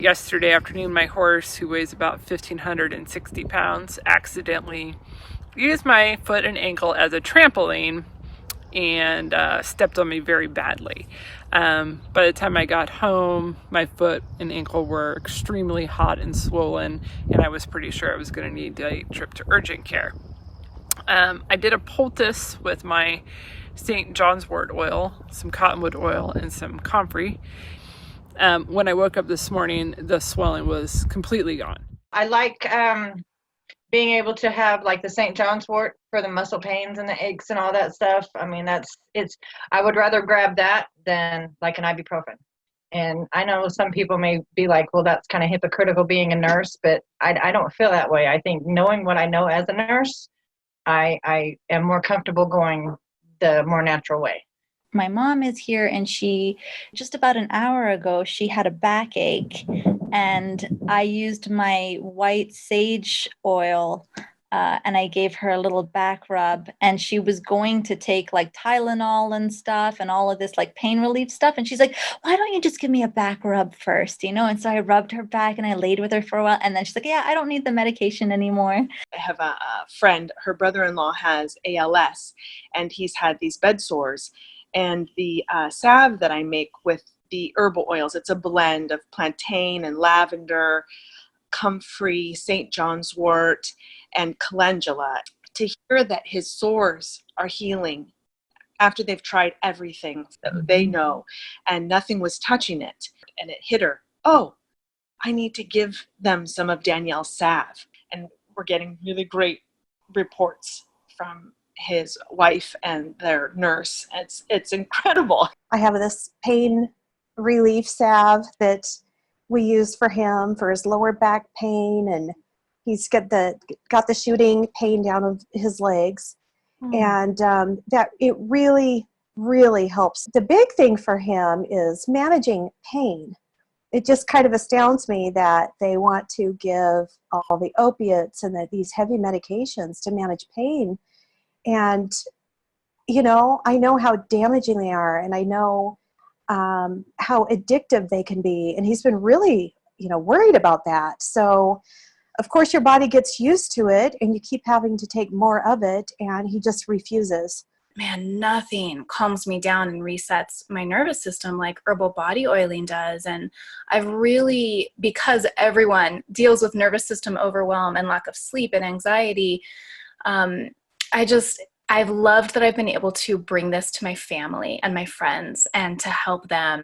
Yesterday afternoon, my horse, who weighs about 1,560 pounds, accidentally used my foot and ankle as a trampoline and stepped on me very badly. By the time I got home, my foot and ankle were extremely hot and swollen, and I was pretty sure I was going to need a trip to urgent care. I did a poultice with my St. John's wort oil, some cottonwood oil, and some comfrey. When I woke up this morning, the swelling was completely gone. I like being able to have like the St. John's wort for the muscle pains and the aches and all that stuff. I mean, I would rather grab that than like an ibuprofen. And I know some people may be like, well, that's kind of hypocritical being a nurse, but I don't feel that way. I think knowing what I know as a nurse, I am more comfortable going the more natural way. My mom is here, and she, just about an hour ago, she had a backache, and I used my white sage oil, and I gave her a little back rub, and she was going to take like Tylenol and stuff and all of this like pain relief stuff. And she's like, why don't you just give me a back rub first, you know? And so I rubbed her back and I laid with her for a while. And then she's like, yeah, I don't need the medication anymore. I have a friend, her brother-in-law has ALS, and he's had these bed sores. And the salve that I make with the herbal oils, it's a blend of plantain and lavender, comfrey, St. John's wort, and calendula. To hear that his sores are healing after they've tried everything that they know and nothing was touching it, and it hit her, oh, I need to give them some of Danielle's salve. And we're getting really great reports from his wife and their nurse. It's incredible. I have this pain relief salve that we use for him for his lower back pain, and he's got the shooting pain down of his legs. And that it really helps. The big thing for him is managing pain. It just kind of astounds me that they want to give all the opiates and these heavy medications to manage pain. And, you know, I know how damaging they are, and I know how addictive they can be. And he's been really, worried about that. So, of course, your body gets used to it, and you keep having to take more of it, and he just refuses. Man, nothing calms me down and resets my nervous system like herbal body oiling does. And I've really, because everyone deals with nervous system overwhelm and lack of sleep and anxiety, I've loved that I've been able to bring this to my family and my friends and to help them.